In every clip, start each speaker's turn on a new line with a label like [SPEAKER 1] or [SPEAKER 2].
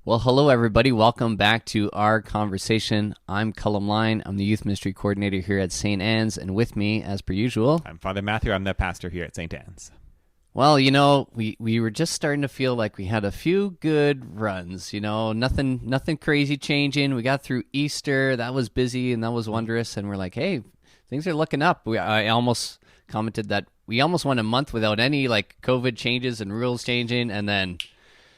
[SPEAKER 1] Well, hello, everybody. Welcome back to our conversation. I'm Cullum Line. I'm the Youth Ministry Coordinator here at St. Anne's, and with me, as per usual...
[SPEAKER 2] I'm Father Matthew. I'm the pastor here at St. Anne's.
[SPEAKER 1] Well, we were just starting to feel like we had a few good runs. Nothing crazy changing. We got through Easter. That was busy, and that was wondrous, and we're like, hey, things are looking up. I almost commented that we almost went a month without any, COVID changes and rules changing, and then...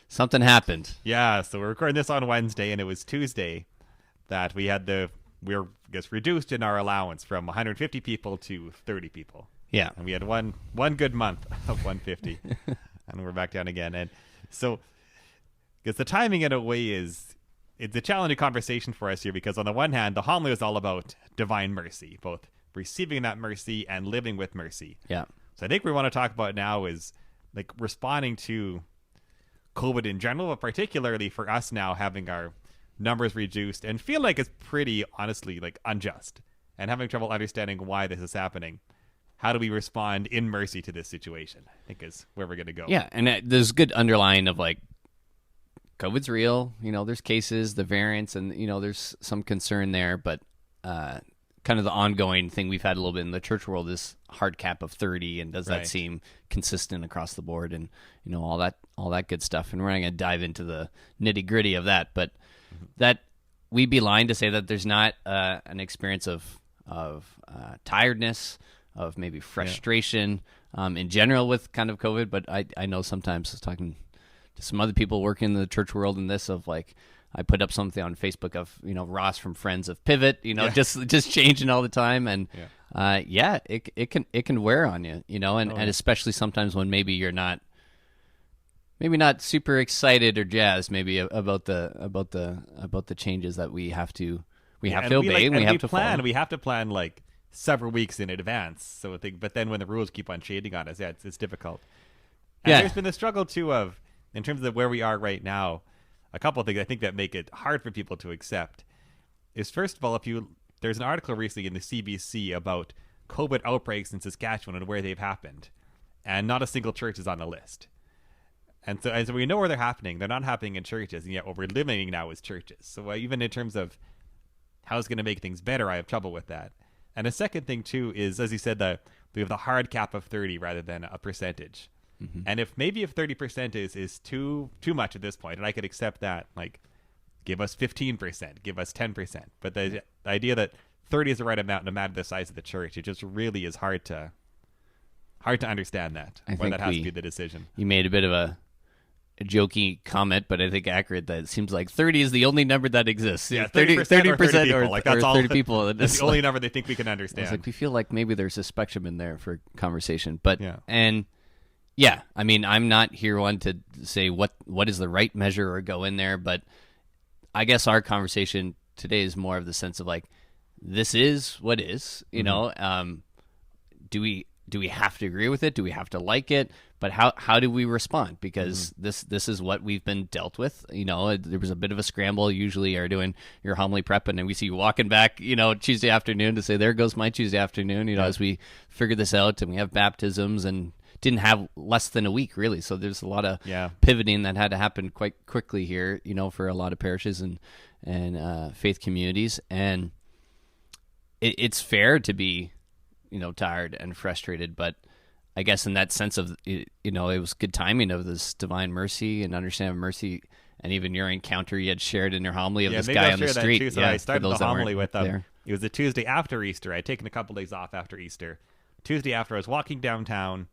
[SPEAKER 1] something happened.
[SPEAKER 2] Yeah, so we're recording this on Wednesday, and it was Tuesday that we were reduced in our allowance from 150 people to 30 people.
[SPEAKER 1] Yeah.
[SPEAKER 2] And we had one good month of 150, and we're back down again. And so, because the timing in a way it's a challenging conversation for us here, because on the one hand, the homily is all about divine mercy, both receiving that mercy and living with mercy.
[SPEAKER 1] Yeah.
[SPEAKER 2] So I think we want to talk about now is responding to COVID in general, but particularly for us now having our numbers reduced and feel like it's pretty honestly unjust and having trouble understanding why this is happening. How do we respond in mercy to this situation? I think is where we're going to go.
[SPEAKER 1] Yeah, and there's good underlying of COVID's real. There's cases, the variants, and there's some concern there, but kind of the ongoing thing we've had a little bit in the church world is hard cap of 30, and does that seem consistent across the board, and all that good stuff. And we're not going to dive into the nitty gritty of that, but that we'd be lying to say that there's not an experience of tiredness, of maybe frustration in general with kind of COVID. But I know sometimes I was talking to some other people working in the church world in this of I put up something on Facebook of Ross from Friends of Pivot, just changing all the time, and it can wear on you, and especially sometimes when maybe you're not super excited or jazzed maybe about the changes that we have to obey and we have to
[SPEAKER 2] plan.
[SPEAKER 1] follow.
[SPEAKER 2] We have to plan several weeks in advance. So but then when the rules keep on shading on us, it's difficult. And there's been the struggle too of in terms of where we are right now. A couple of things I think that make it hard for people to accept is, first of all, there's an article recently in the CBC about COVID outbreaks in Saskatchewan and where they've happened, and not a single church is on the list. And so we know where they're happening. They're not happening in churches, and yet what we're living now is churches. So even in terms of how it's going to make things better, I have trouble with that. And a second thing, too, is, as you said, we have the hard cap of 30 rather than a percentage. Mm-hmm. And if 30% is too much at this point, and I could accept that, give us 15%, give us 10%. But the idea that 30 is the right amount no matter the size of the church, it just really is hard to understand that.
[SPEAKER 1] I think
[SPEAKER 2] that has to be the decision.
[SPEAKER 1] You made a bit of a jokey comment, but I think accurate, that it seems like 30 is the only number that exists.
[SPEAKER 2] Yeah,
[SPEAKER 1] 30%
[SPEAKER 2] or
[SPEAKER 1] that's all 30 people.
[SPEAKER 2] That's the only number they think we can understand.
[SPEAKER 1] We feel like maybe there's a spectrum in there for conversation. But
[SPEAKER 2] yeah,
[SPEAKER 1] I mean, I'm not here one to say what is the right measure or go in there, but I guess our conversation today is more of the sense of this is what is, do we have to agree with it? Do we have to like it? But how do we respond? Because this is what we've been dealt with. There was a bit of a scramble. Usually you're doing your homily prep, and then we see you walking back, Tuesday afternoon to say, there goes my Tuesday afternoon, as we figure this out, and we have baptisms and didn't have less than a week, really. So there's a lot of pivoting that had to happen quite quickly here, for a lot of parishes and faith communities. And it's fair to be, tired and frustrated. But I guess in that sense of, it was good timing of this divine mercy and understanding of mercy. And even your encounter you had shared in your homily of this guy on the street.
[SPEAKER 2] Too, so I started the homily with
[SPEAKER 1] them.
[SPEAKER 2] It was the Tuesday after Easter. I had taken a couple days off after Easter. Tuesday after, I was walking downtown,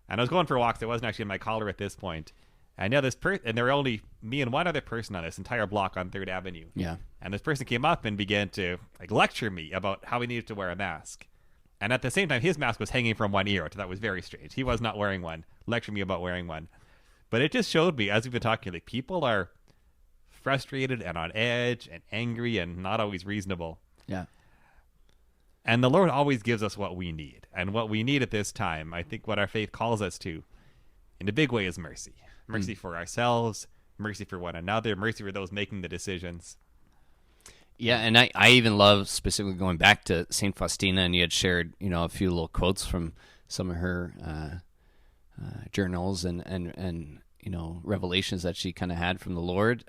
[SPEAKER 2] and I was going for walks. I wasn't actually in my collar at this point. And now and there were only me and one other person on this entire block on 3rd Avenue.
[SPEAKER 1] Yeah.
[SPEAKER 2] And this person came up and began to lecture me about how we needed to wear a mask. And at the same time, his mask was hanging from one ear, which that was very strange. He was not wearing one, lecturing me about wearing one. But it just showed me, as we've been talking, people are frustrated and on edge and angry and not always reasonable.
[SPEAKER 1] Yeah.
[SPEAKER 2] And the Lord always gives us what we need. And what we need at this time, I think what our faith calls us to, in a big way, is mercy. Mercy for ourselves, mercy for one another, mercy for those making the decisions.
[SPEAKER 1] Yeah, and I even love specifically going back to St. Faustina, and you had shared, a few little quotes from some of her journals and revelations that she kind of had from the Lord.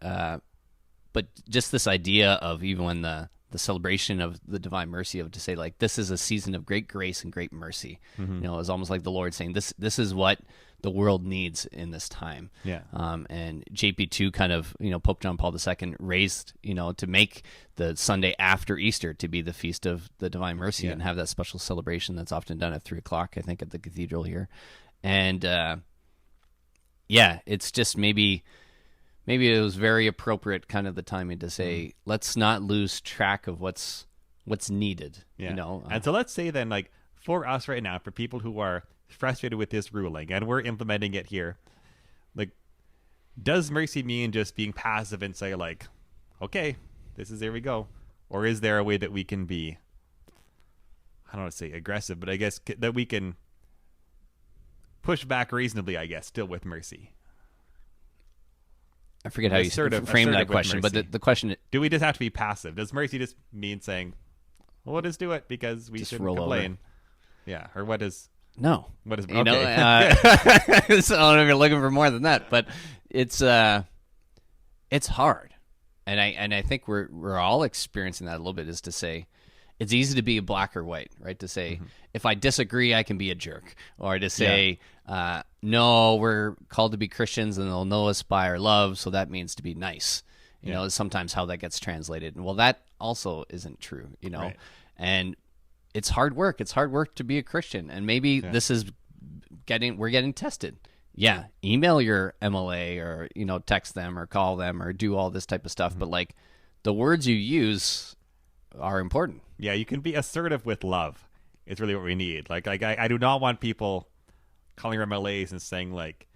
[SPEAKER 1] but just this idea of even when the celebration of the divine mercy, of to say like this is a season of great grace and great mercy, is almost like the Lord saying this is what the world needs in this time.
[SPEAKER 2] Yeah.
[SPEAKER 1] And JP2 kind of, Pope John Paul II raised, to make the Sunday after Easter to be the feast of the divine mercy and have that special celebration that's often done at 3:00, I think, at the cathedral here. And it's just maybe it was very appropriate kind of the timing to say, let's not lose track of what's needed.
[SPEAKER 2] And so let's say then, like, for us right now, for people who are frustrated with this ruling and we're implementing it here, like, does mercy mean just being passive and say like, okay, there we go? Or is there a way that we can be, I don't want to say aggressive, but I guess that we can push back reasonably, I guess, still with mercy?
[SPEAKER 1] I forget how you frame that question, but the question...
[SPEAKER 2] Do we just have to be passive? Does mercy just mean saying, well, we'll just do it because we shouldn't complain? Over. Yeah, or what is...
[SPEAKER 1] No.
[SPEAKER 2] What is...
[SPEAKER 1] Okay.
[SPEAKER 2] I
[SPEAKER 1] don't know if you're looking for more than that, but it's hard. And I think we're all experiencing that a little bit, is to say, it's easy to be a black or white, right? To say, if I disagree, I can be a jerk. Or to say, no, we're called to be Christians and they'll know us by our love, so that means to be nice. You know, is sometimes how that gets translated. And well, that also isn't true,
[SPEAKER 2] Right.
[SPEAKER 1] And it's hard work. It's hard work to be a Christian. And maybe this is we're getting tested. Yeah, email your MLA or, text them or call them or do all this type of stuff. But like the words you use are important.
[SPEAKER 2] Yeah, you can be assertive with love. It's really what we need. Like I do not want people calling your MLAs and saying like,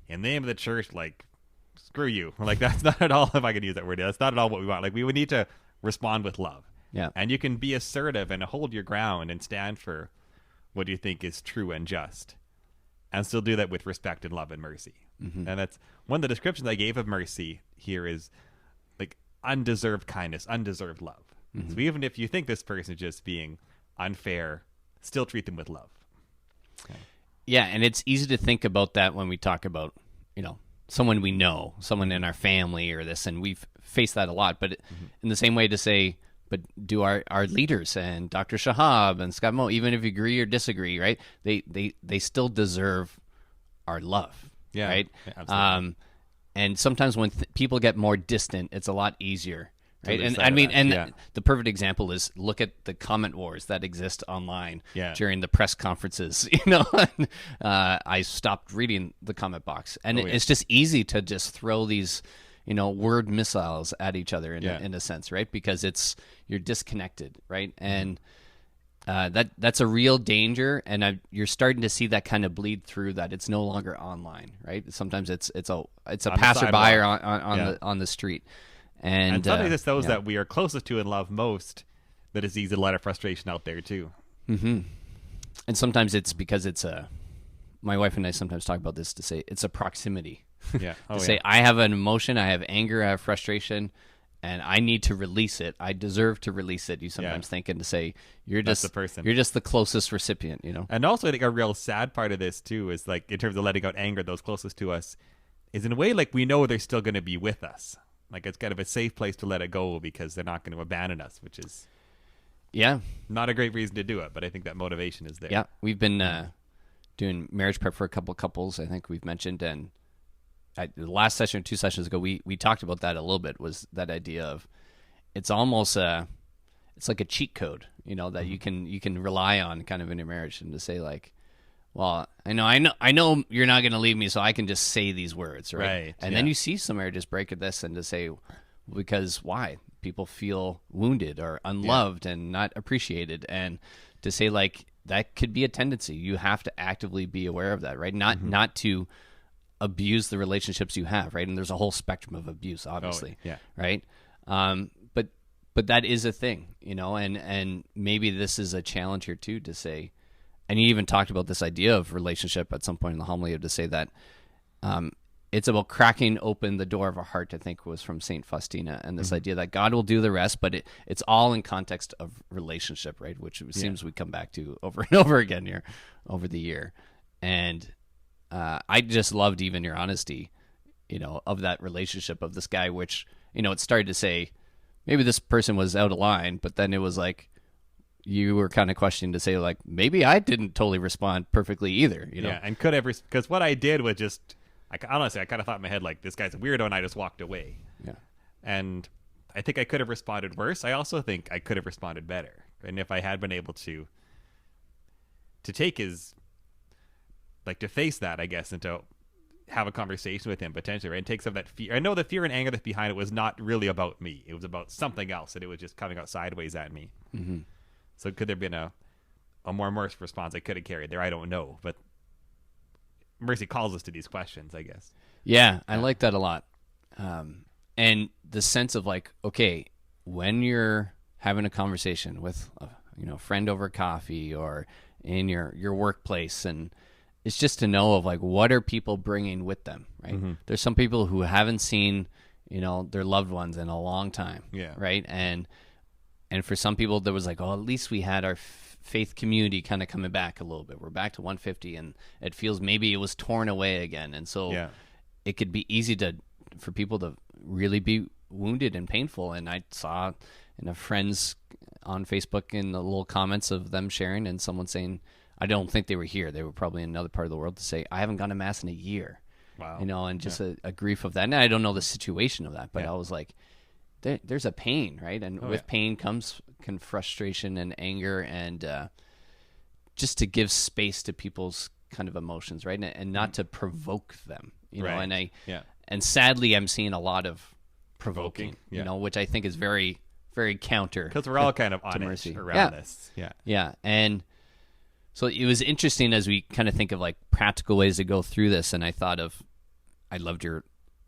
[SPEAKER 2] in the name of the church, like, screw you. Like, that's not at all, if I could use that word, that's not at all what we want. Like, we would need to respond with love.
[SPEAKER 1] Yeah.
[SPEAKER 2] And you can be assertive and hold your ground and stand for what you think is true and just, and still do that with respect and love and mercy. And that's one of the descriptions I gave of mercy here, is like undeserved kindness, undeserved love. So even if you think this person is just being unfair, still treat them with love. Okay.
[SPEAKER 1] Yeah, and it's easy to think about that when we talk about, someone we know, someone in our family or this, and we've faced that a lot. But in the same way to say, but do our leaders and Dr. Shahab and Scott Moe, even if you agree or disagree, right? They still deserve our love, right?
[SPEAKER 2] Yeah, absolutely.
[SPEAKER 1] And sometimes when people get more distant, it's a lot easier. Right. And I mean, the perfect example is look at the comment wars that exist online during the press conferences. I stopped reading the comment box, and it's just easy to just throw these, word missiles at each other in a sense, right? Because you're disconnected, right? And that's a real danger, and you're starting to see that kind of bleed through. That it's no longer online, right? Sometimes it's a passerby or on the street. And
[SPEAKER 2] sometimes it's those that we are closest to and love most that is easy to let our frustration out there too.
[SPEAKER 1] And sometimes it's because it's my wife and I sometimes talk about this, to say it's a proximity.
[SPEAKER 2] Yeah.
[SPEAKER 1] Say I have an emotion, I have anger, I have frustration, and I need to release it. I deserve to release it. You sometimes think, and to say that's the person. You're just the closest recipient.
[SPEAKER 2] And also, I think a real sad part of this too is, like, in terms of letting out anger, those closest to us, is in a way like we know they're still going to be with us. Like, it's kind of a safe place to let it go because they're not going to abandon us, which is not a great reason to do it. But I think that motivation is there.
[SPEAKER 1] Yeah, we've been doing marriage prep for a couple couples, I think we've mentioned, and the last session or 2 sessions ago, we talked about that a little bit, was that idea of it's almost it's like a cheat code, that you can rely on kind of in your marriage, and to say like, well, I know you're not going to leave me, so I can just say these words, right? And then you see some marriages break at this, and to say, because why? People feel wounded or unloved and not appreciated, and to say like that could be a tendency. You have to actively be aware of that, right? Not to abuse the relationships you have, right? And there's a whole spectrum of abuse, obviously, right? But that is a thing, and maybe this is a challenge here too, to say. And you even talked about this idea of relationship at some point in the homily, to say that it's about cracking open the door of our heart, I think was from St. Faustina, and this idea that God will do the rest, but it's all in context of relationship, right? Which it seems we come back to over and over again here over the year. And I just loved even your honesty, of that relationship of this guy, which it started to say maybe this person was out of line, but then it was like you were kind of questioning to say like maybe I didn't totally respond perfectly either.
[SPEAKER 2] Yeah, and could have because what I did was just honestly I kind of thought in my head like this guy's a weirdo, and I just walked away.
[SPEAKER 1] Yeah,
[SPEAKER 2] and I think I could have responded worse. I also think I could have responded better, and if I had been able to take his to face that, I guess, and to have a conversation with him potentially, right? And take some of that fear. I know the fear and anger that's behind it was not really about me. It was about something else, and it was just coming out sideways at me.
[SPEAKER 1] Mm-hmm.
[SPEAKER 2] So could there have been a more merciful response I could have carried there? I don't know, but mercy calls us to these questions, I guess.
[SPEAKER 1] Yeah, I like that a lot. And the sense of like, okay, when you're having a conversation with a friend over coffee or in your workplace, and it's just to know of like what are people bringing with them, right? Mm-hmm. There's some people who haven't seen their loved ones in a long time, right? And for some people there was like, oh, at least we had our faith community kind of coming back a little bit. We're back to 150, and it feels maybe it was torn away again, and so it could be easy for people to really be wounded and painful. And I saw in a friends on Facebook in the little comments of them sharing, and someone saying, I don't think they were here. They were probably in another part of the world, to say, I haven't gone to Mass in a year.
[SPEAKER 2] Wow.
[SPEAKER 1] And just a grief of that. And I don't know the situation of that, but I was like, there's a pain, right? And with pain comes frustration and anger, and just to give space to people's kind of emotions, right? And not to provoke them, know. And sadly, I'm seeing a lot of provoking, which I think is very, very counter.
[SPEAKER 2] Because we're all kind of on mercy around this.
[SPEAKER 1] Yeah. And so it was interesting as we kind of think of like practical ways to go through this. And I loved your,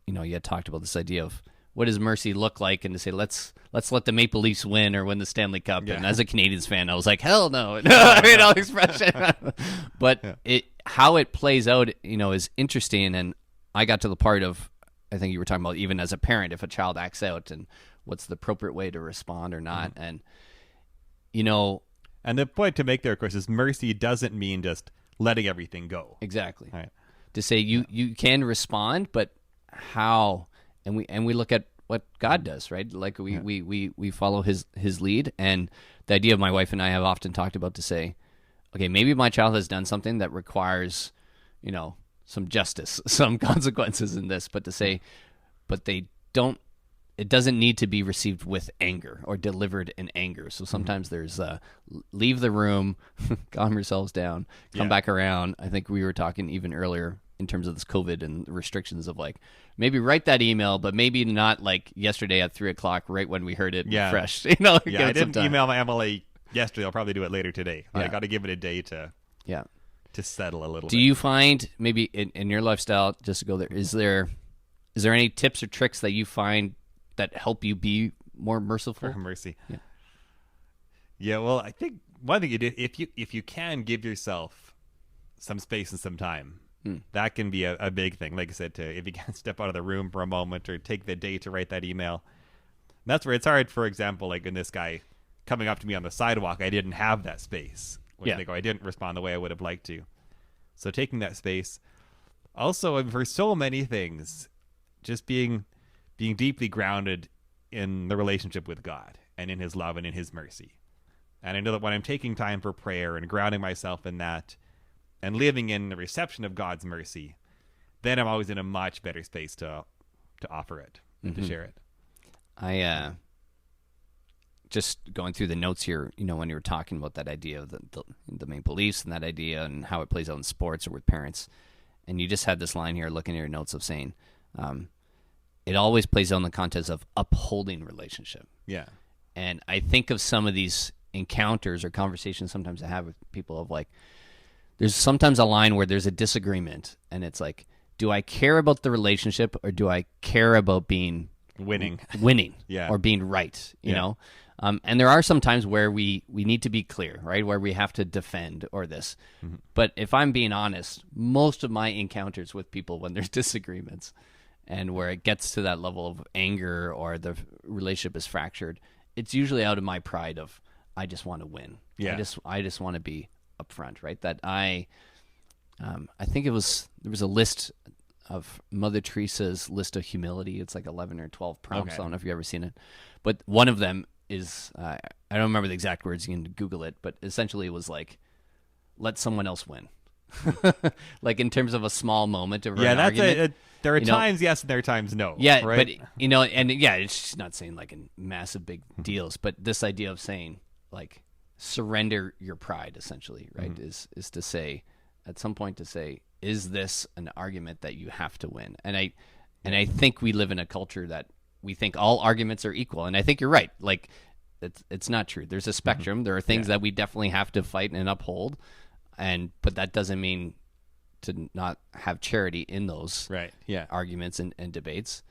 [SPEAKER 1] you had talked about this idea of what does mercy look like, and to say, let's let the Maple Leafs win or win the Stanley Cup. Yeah. And as a Canadians fan, I was like, hell no. Expression. But how it plays out, is interesting. And I got to the part of, I think you were talking about even as a parent, if a child acts out and what's the appropriate way to respond or not. Mm-hmm. And,
[SPEAKER 2] and the point to make there, of course, is mercy doesn't mean just letting everything go.
[SPEAKER 1] Exactly.
[SPEAKER 2] Right.
[SPEAKER 1] To say you can respond, but how? And we look at what God does, right? Like we follow his lead. And the idea of my wife and I have often talked about, to say, okay, maybe my child has done something that requires, some justice, some consequences in this, but to say, but it doesn't need to be received with anger or delivered in anger. So sometimes there's leave the room, calm yourselves down, come back around. I think we were talking even earlier in terms of this COVID and restrictions of like, maybe write that email, but maybe not like yesterday at 3:00, right when we heard it fresh. I
[SPEAKER 2] didn't email my MLA yesterday. I'll probably do it later today. I got to give it a day to settle a little bit.
[SPEAKER 1] Do you find maybe in your lifestyle, just to go there, is there any tips or tricks that you find that help you be more merciful?
[SPEAKER 2] Mercy. Yeah. Well, I think one thing you did, if you can give yourself some space and some time, that can be a big thing. Like I said, if you can step out of the room for a moment or take the day to write that email. That's where it's hard. For example, like in this guy coming up to me on the sidewalk, I didn't have that space. I didn't respond the way I would have liked to. So taking that space. Also, for so many things, just being deeply grounded in the relationship with God and in his love and in his mercy. And I know that when I'm taking time for prayer and grounding myself in that and living in the reception of God's mercy, then I'm always in a much better space to offer it and to share it.
[SPEAKER 1] I just going through the notes here, when you were talking about that idea of the Maple Leafs and that idea and how it plays out in sports or with parents, and you just had this line here, looking at your notes, of saying, it always plays out in the context of upholding relationship.
[SPEAKER 2] Yeah.
[SPEAKER 1] And I think of some of these encounters or conversations sometimes I have with people of like, there's sometimes a line where there's a disagreement, and it's like, do I care about the relationship or do I care about being winning or being right, you know? And there are some times where we need to be clear, right? Where we have to defend or this. Mm-hmm. But if I'm being honest, most of my encounters with people when there's disagreements and where it gets to that level of anger or the relationship is fractured, it's usually out of my pride of, I just want to win.
[SPEAKER 2] Yeah.
[SPEAKER 1] I just want to be upfront, right? That I think there was a list of Mother Teresa's list of humility. It's like 11 or 12 prompts.
[SPEAKER 2] Okay.
[SPEAKER 1] I don't know if you've ever seen it, but one of them is I don't remember the exact words. You can Google it, but essentially it was like, let someone else win. Like in terms of a small moment of an argument.
[SPEAKER 2] There are times yes and there are times no.
[SPEAKER 1] Yeah,
[SPEAKER 2] right?
[SPEAKER 1] but and yeah, it's just not saying like in massive big deals, but this idea of saying like surrender your pride, essentially, right? Is to say at some point to say, is this an argument that you have to win? And I think we live in a culture that we think all arguments are equal, and I think you're right. Like it's not true. There's a spectrum. There are things that we definitely have to fight and uphold, but that doesn't mean to not have charity in those arguments and debates.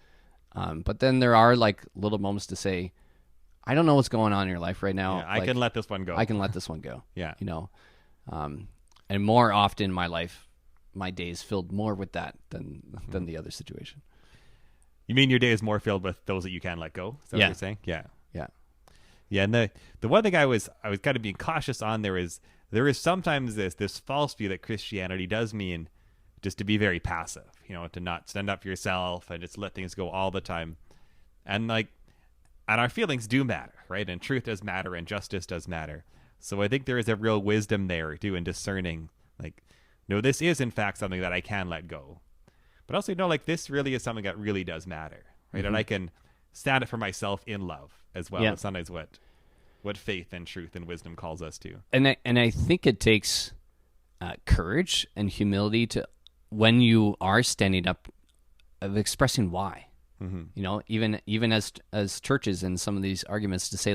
[SPEAKER 1] But then there are like little moments to say, I don't know what's going on in your life right now.
[SPEAKER 2] I can let this one go.
[SPEAKER 1] I can let this one go.
[SPEAKER 2] Yeah.
[SPEAKER 1] And more often in my life, my day is filled more with that than the other situation.
[SPEAKER 2] You mean your day is more filled with those that you can let go? Is that what you're saying? Yeah.
[SPEAKER 1] Yeah.
[SPEAKER 2] Yeah. And the one thing I was kind of being cautious on there is sometimes this false view that Christianity does mean just to be very passive, to not stand up for yourself and just let things go all the time. And our feelings do matter, right? And truth does matter and justice does matter. So I think there is a real wisdom there too in discerning, no, this is in fact something that I can let go. But also, this really is something that really does matter, right? And I can stand up for myself in love as well. That's sometimes what faith and truth and wisdom calls us to. And
[SPEAKER 1] I think it takes courage and humility to, when you are standing up, of expressing why. Even as churches in some of these arguments, to say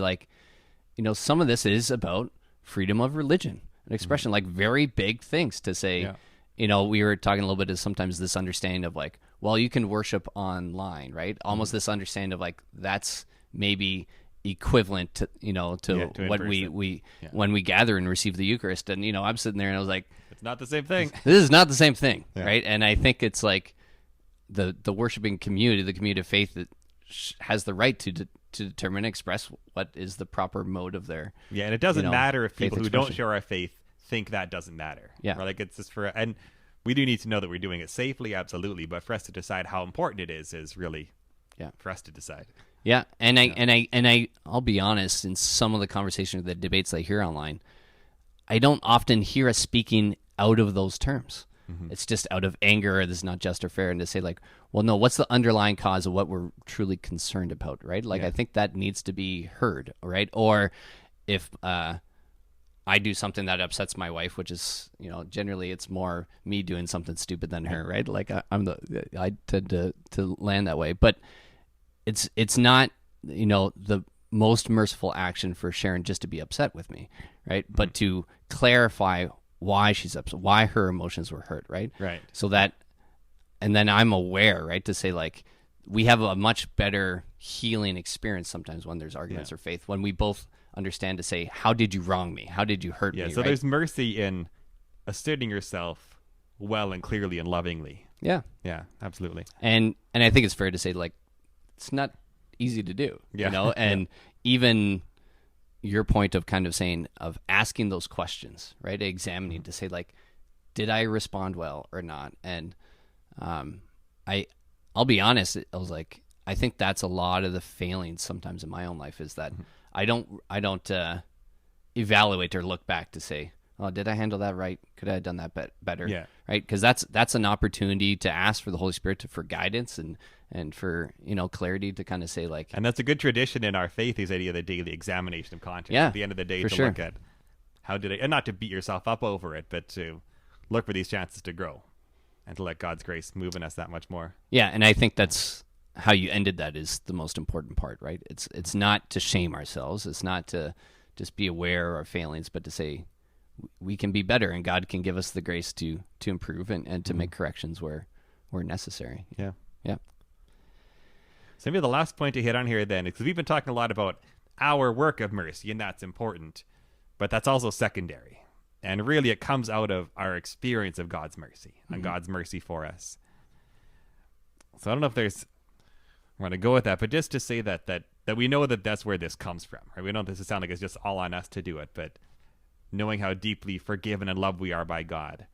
[SPEAKER 1] some of this is about freedom of religion, an expression, very big things to say. We were talking a little bit of sometimes this understanding of you can worship online, right? Almost this understanding of that's maybe equivalent to what we when we gather and receive the Eucharist. And I'm sitting there and I was like,
[SPEAKER 2] it's not the same thing.
[SPEAKER 1] This is not the same thing, right? And I think it's the worshiping community, the community of faith, that has the right to determine and express what is the proper mode of their
[SPEAKER 2] and it doesn't matter if people who
[SPEAKER 1] expression.
[SPEAKER 2] don't share our faith think that doesn't matter.
[SPEAKER 1] Or
[SPEAKER 2] it's just and we do need to know that we're doing it safely, absolutely, but for us to decide how important it is really for us to decide.
[SPEAKER 1] I'll be honest, in some of the conversations, the debates I hear online, I don't often hear us speaking out of those terms. It's just out of anger, or this is not just or fair, and to say well, no, what's the underlying cause of what we're truly concerned about, right? I think that needs to be heard, right? Or if I do something that upsets my wife, which is, generally it's more me doing something stupid than her, right? I tend to land that way, but it's not, the most merciful action for Sharon just to be upset with me, right? But to clarify why she's upset, why her emotions were hurt, right?
[SPEAKER 2] Right.
[SPEAKER 1] So that, and then I'm aware, right, to say we have a much better healing experience sometimes when there's arguments or faith, when we both understand to say, how did you wrong me? How did you hurt me?
[SPEAKER 2] So there's mercy in asserting yourself well and clearly and lovingly.
[SPEAKER 1] Yeah.
[SPEAKER 2] Yeah, absolutely.
[SPEAKER 1] And I think it's fair to say it's not easy to do, and even your point of kind of saying, of asking those questions, right? Examining to say did I respond well or not? And I'll be honest, I was I think that's a lot of the failings sometimes in my own life, is that I don't evaluate or look back to say, oh, did I handle that right? Could I have done that better?
[SPEAKER 2] Yeah.
[SPEAKER 1] Right? Because that's an opportunity to ask for the Holy Spirit for guidance and for clarity, to kind of say
[SPEAKER 2] and that's a good tradition in our faith, is the idea of the daily examination of conscience.
[SPEAKER 1] Yeah,
[SPEAKER 2] at the end of the day,
[SPEAKER 1] to
[SPEAKER 2] look at how did I, and not to beat yourself up over it, but to look for these chances to grow and to let God's grace move in us that much more.
[SPEAKER 1] Yeah, and I think that's how you ended that is the most important part, right? It's not to shame ourselves. It's not to just be aware of our failings, but to say we can be better, and God can give us the grace to improve and to make corrections where necessary.
[SPEAKER 2] Yeah.
[SPEAKER 1] Yeah.
[SPEAKER 2] So maybe the last point to hit on here then, because we've been talking a lot about our work of mercy, and that's important, but that's also secondary. And really it comes out of our experience of God's mercy and God's mercy for us. So I don't know if I want to go with that, but just to say that we know that that's where this comes from, right? We don't want this to sound like it's just all on us to do it, but knowing how deeply forgiven and loved we are by God.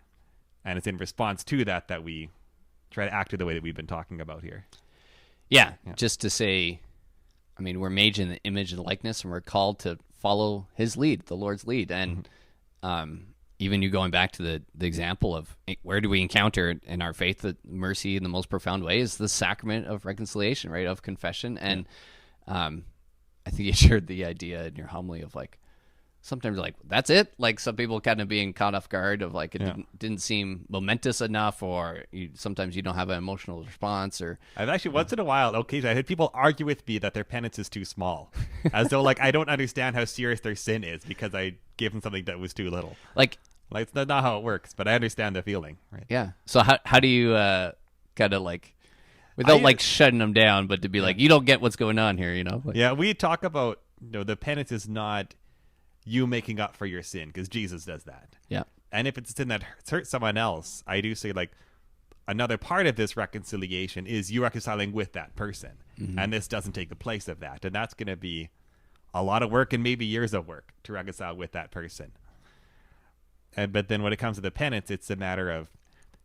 [SPEAKER 2] And it's in response to that we try to act in the way that we've been talking about here.
[SPEAKER 1] Yeah, just to say, I mean, we're made in the image and likeness, and we're called to follow his lead, the Lord's lead. And even you going back to the example of where do we encounter in our faith that mercy in the most profound way is the sacrament of reconciliation, right, of confession. And I think you shared the idea in your homily of like, sometimes like, that's it? Like some people kind of being caught off guard of like, it didn't seem momentous enough, or sometimes you don't have an emotional response. Or
[SPEAKER 2] I've actually, once in a while, occasionally, I had people argue with me that their penance is too small. As though like, I don't understand how serious their sin is because I gave them something that was too little. Like it's not how it works, but I understand the feeling. Right?
[SPEAKER 1] Yeah. So how do you kind of like, without like shutting them down, but to be like, you don't get what's going on here, you know? Like,
[SPEAKER 2] yeah, we talk about, the penance is not you making up for your sin, because Jesus does that.
[SPEAKER 1] Yeah.
[SPEAKER 2] And if it's a sin that hurts someone else, I do say like another part of this reconciliation is you reconciling with that person. And this doesn't take the place of that. And that's going to be a lot of work and maybe years of work to reconcile with that person. But then when it comes to the penance, it's a matter of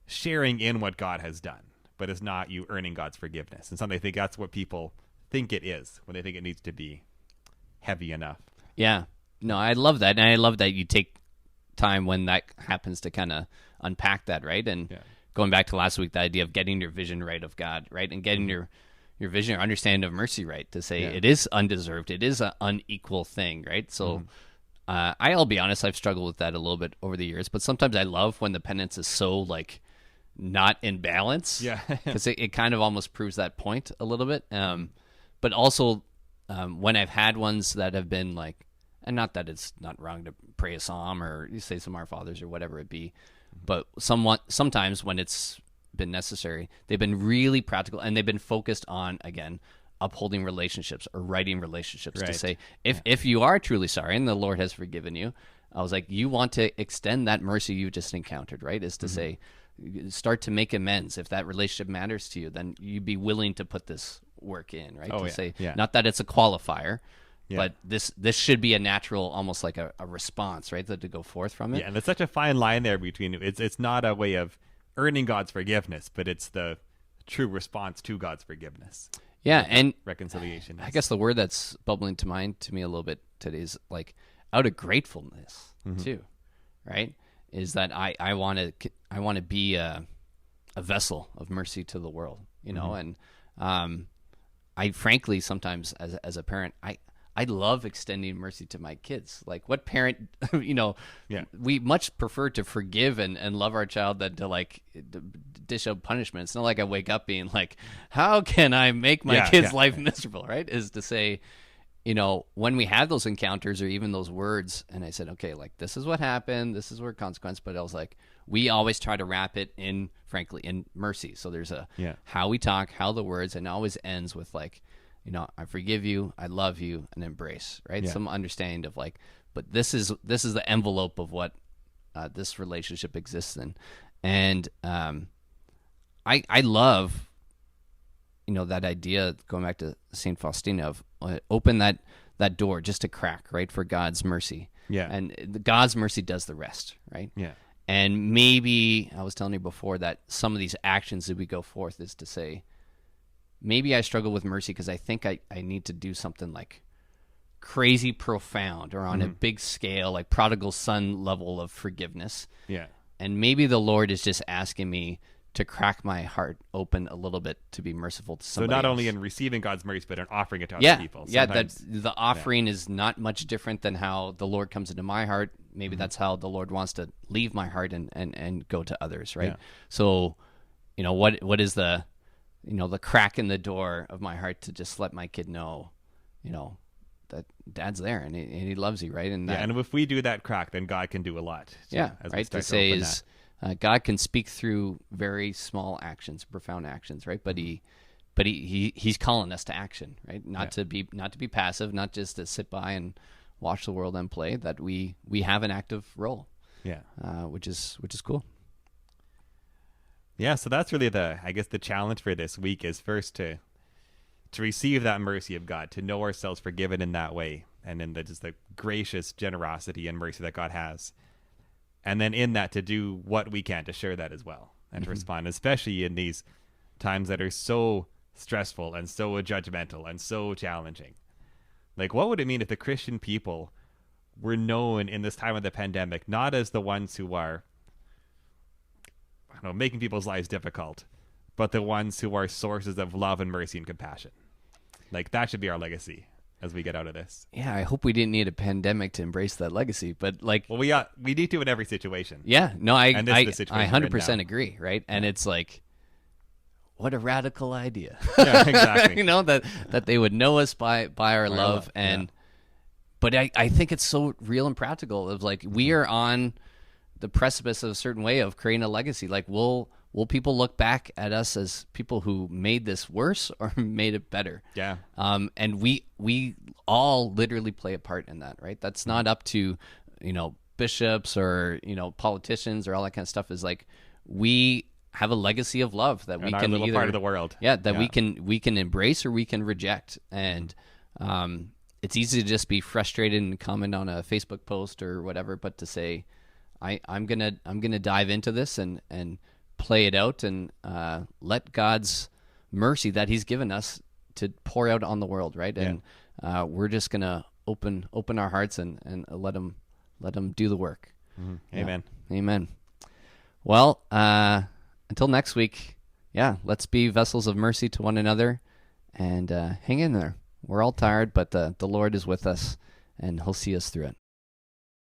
[SPEAKER 2] sharing in what God has done, but it's not you earning God's forgiveness. And sometimes I think that's what people think it is when they think it needs to be heavy enough.
[SPEAKER 1] Yeah. No, I love that. And I love that you take time when that happens to kind of unpack that, right? And going back to last week, the idea of getting your vision right of God, right? And getting your vision or understanding of mercy right, to say it is undeserved. It is an unequal thing, right? So I'll be honest, I've struggled with that a little bit over the years, but sometimes I love when the penance is so like not in balance.
[SPEAKER 2] Yeah.
[SPEAKER 1] Because it kind of almost proves that point a little bit. But also when I've had ones that have been like, and not that it's not wrong to pray a psalm or you say some Our Fathers or whatever it be, but sometimes when it's been necessary, they've been really practical and they've been focused on, again, upholding relationships or righting relationships, to say, if you are truly sorry and the Lord has forgiven you, I was like, you want to extend that mercy you just encountered, right? Is to say, start to make amends. If that relationship matters to you, then you'd be willing to put this work in, right? Say, not that it's a qualifier, but this should be a natural, almost like a response, right? That to go forth from it.
[SPEAKER 2] Yeah, and there's such a fine line there between it's not a way of earning God's forgiveness, but it's the true response to God's forgiveness.
[SPEAKER 1] Yeah, and
[SPEAKER 2] reconciliation.
[SPEAKER 1] I guess the word that's bubbling to mind to me a little bit today is like out of gratefulness too, right? Is that I want to be a vessel of mercy to the world, you know, and I frankly sometimes as a parent I love extending mercy to my kids. Like what parent, we much prefer to forgive and love our child than to like dish out punishment. It's not like I wake up being like, how can I make my kid's life miserable, right? Is to say, when we have those encounters or even those words, and I said, okay, like this is what happened, this is where consequence, but I was like, we always try to wrap it in, frankly, in mercy. So there's how we talk, how the words, and it always ends with like, I forgive you, I love you, and embrace, right? Some understanding of like, but this is the envelope of what this relationship exists in. And I love, that idea, going back to St. Faustina, of open that door just a crack, right, for God's mercy. Yeah. And God's mercy does the rest, right? Yeah. And maybe, I was telling you before, that some of these actions that we go forth is to say, maybe I struggle with mercy because I think I need to do something like crazy profound or on a big scale, like prodigal son level of forgiveness. Yeah. And maybe the Lord is just asking me to crack my heart open a little bit to be merciful to somebody
[SPEAKER 2] So not
[SPEAKER 1] else.
[SPEAKER 2] only in receiving God's mercy, but in offering it to other people.
[SPEAKER 1] Sometimes, the offering is not much different than how the Lord comes into my heart. Maybe that's how the Lord wants to leave my heart and go to others, right? Yeah. So, what is the crack in the door of my heart to just let my kid know, that Dad's there and he loves you, right? And
[SPEAKER 2] and if we do that crack, then God can do a lot.
[SPEAKER 1] Right. To say is God can speak through very small actions, profound actions, right? But he's calling us to action, right? Not to be passive, not just to sit by and watch the world and play. That we have an active role. Yeah. Which is cool.
[SPEAKER 2] Yeah, so that's really the challenge for this week is first to receive that mercy of God, to know ourselves forgiven in that way, and in the gracious generosity and mercy that God has. And then in that to do what we can to share that as well and to respond, especially in these times that are so stressful and so judgmental and so challenging. Like, what would it mean if the Christian people were known in this time of the pandemic not as the ones who are, I don't know, making people's lives difficult, but the ones who are sources of love and mercy and compassion? Like, that should be our legacy as we get out of this.
[SPEAKER 1] Yeah, I hope we didn't need a pandemic to embrace that legacy, but like,
[SPEAKER 2] well, we need to in every situation.
[SPEAKER 1] Yeah, no, I
[SPEAKER 2] And this is the situation
[SPEAKER 1] 100% agree, right? And it's like, what a radical idea.
[SPEAKER 2] Yeah, exactly.
[SPEAKER 1] You know, that they would know us by our love. And
[SPEAKER 2] yeah.
[SPEAKER 1] But I think it's so real and practical. Of like, we are on the precipice of a certain way of creating a legacy. Like, will people look back at us as people who made this worse or made it better?
[SPEAKER 2] Yeah.
[SPEAKER 1] And we all literally play a part in that, right? That's not up to, you know, bishops or, you know, politicians or all that kind of stuff. Is like, we have a legacy of love that we can
[SPEAKER 2] little
[SPEAKER 1] either,
[SPEAKER 2] part of the world.
[SPEAKER 1] Yeah, that we can embrace or we can reject. And it's easy to just be frustrated and comment on a Facebook post or whatever, but to say, I'm gonna dive into this and play it out and let God's mercy that He's given us to pour out on the world, right?
[SPEAKER 2] Yeah.
[SPEAKER 1] And we're just gonna open our hearts and let Him do the work.
[SPEAKER 2] Mm-hmm. Amen.
[SPEAKER 1] Yeah. Amen. Well, until next week, let's be vessels of mercy to one another and hang in there. We're all tired, but the Lord is with us, and He'll see us through it.